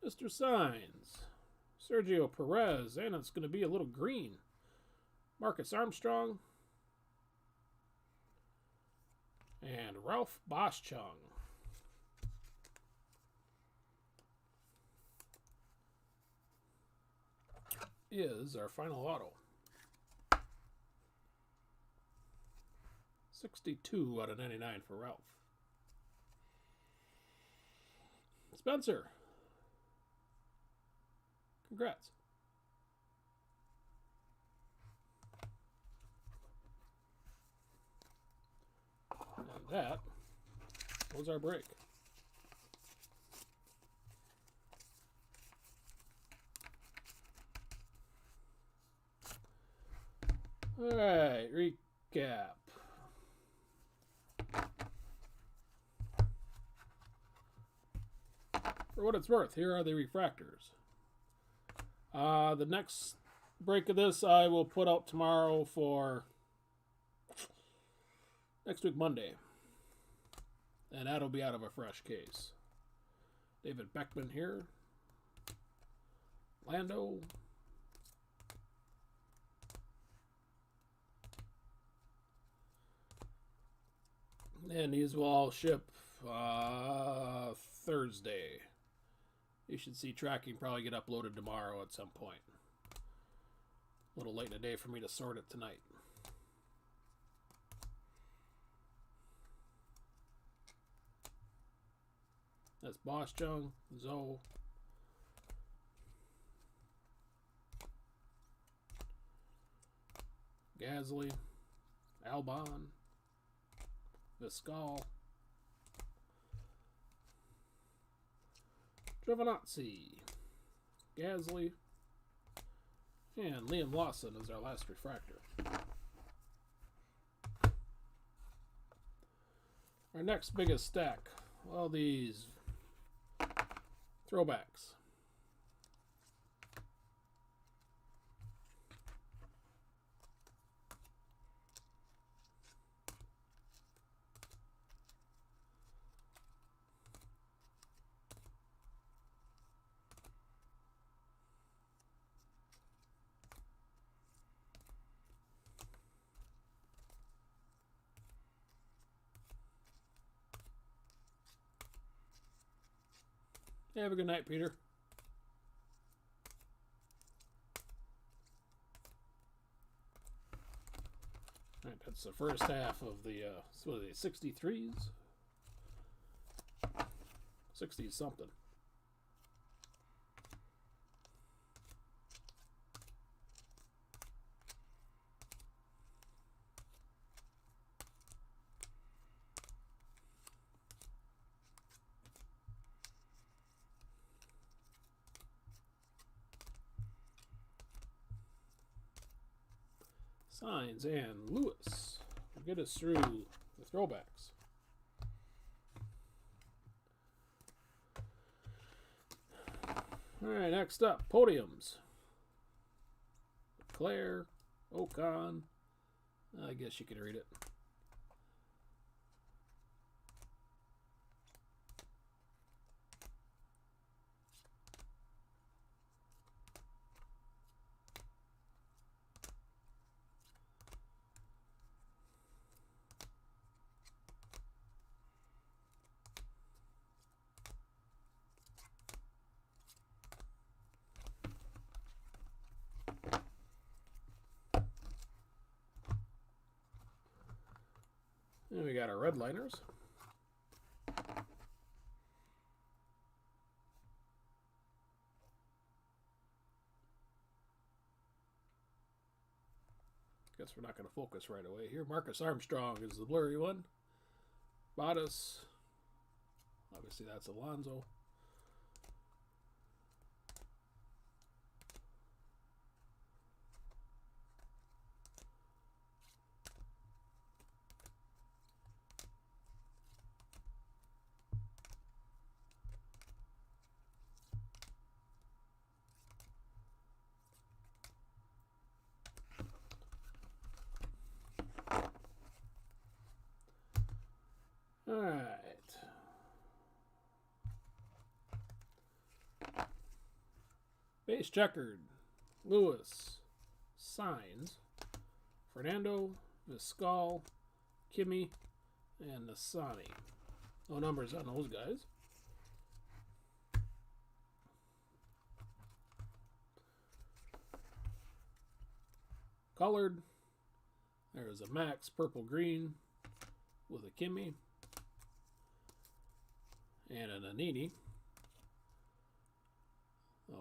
Mr. Sainz, Sergio Perez, and it's going to be a little green. Marcus Armstrong, and Ralph Boschung. Is our final auto. 62 out of 99 for Ralph. Spencer, congrats. And that was our break. All right, recap. For what it's worth, here are the refractors. The next break of this I will put out tomorrow for next week, Monday. And that'll be out of a fresh case. David Beckman here. Lando. And these will all ship Thursday. You should see tracking probably get uploaded tomorrow at some point. A little late in the day for me to sort it tonight. That's Boschung, Zoe, Gasly, Albon, Viscal, Giovinazzi, Gasly, and Liam Lawson is our last refractor. Our next biggest stack, all these throwbacks. Hey, have a good night, Peter. All right, that's the first half of the, what are they, 63s? 60s something. Sainz and Lewis will get us through the throwbacks. All right, next up, podiums. Leclerc, Ocon. I guess you could read it. And we got our red liners. Guess we're not going to focus right away here. Marcus Armstrong is the blurry one. Bottas. Obviously that's Alonso. All right. Base checkered. Lewis. Sainz. Fernando. Viscal. Kimi. And Nissany. No numbers on those guys. Colored. There's a Max purple green with a Kimi. And a Nannini.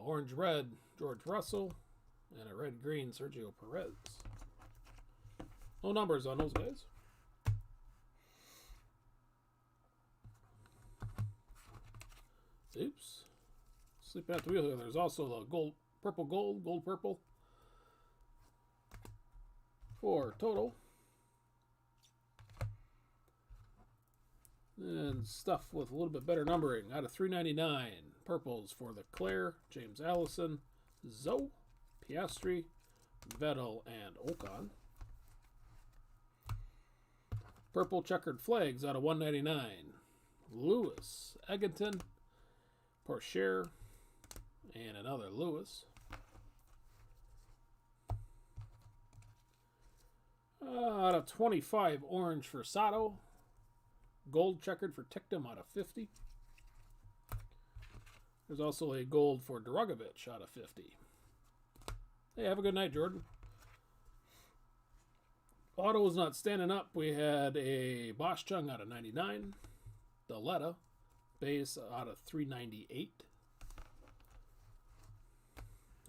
Orange red George Russell. And a red green Sergio Perez. No numbers on those guys. Oops. Sleeping at the wheel here. There's also the gold purple. 4 total. And stuff with a little bit better numbering. Out of 399. Purples for Leclerc, James Allison, Zoe, Piastri, Vettel, and Ocon. Purple checkered flags out of 199. Lewis, Eggington, Porsche, and another Lewis. Out of 25, orange for Sato. Gold checkered for Tictum out of 50. There's also a gold for Dragovic out of 50. Hey, have a good night, Jordan. Auto is not standing up. We had a Bosch Chung out of 99. Deletta base out of 398.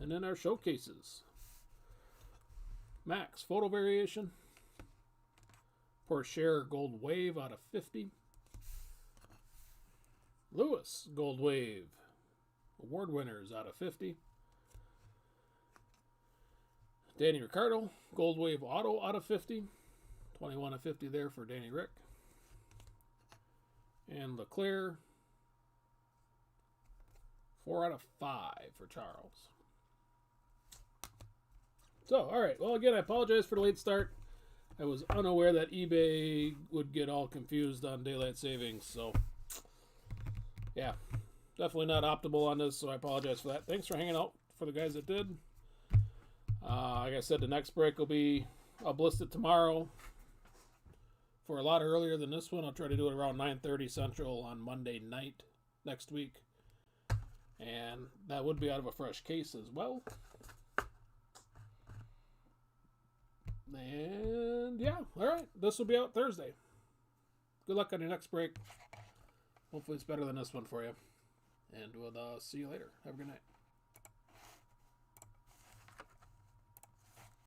And then our showcases. Max photo variation. Porsche Gold Wave out of 50. Lewis Gold Wave award winners out of 50. Danny Ricciardo Gold Wave Auto out of 50. 21 of 50 there for Danny Rick. And Leclerc 4 out of 5 for Charles. So, all right. Well, again, I apologize for the late start. I was unaware that eBay would get all confused on daylight savings. So, yeah, definitely not optimal on this. So I apologize for that. Thanks for hanging out for the guys that did. Like I said, the next break will be, I'll list it tomorrow for a lot earlier than this one. I'll try to do it around 9:30 Central on Monday night next week. And that would be out of a fresh case as well. And yeah, all right. This will be out Thursday. Good luck on your next break. Hopefully it's better than this one for you. And we'll see you later. Have a good night.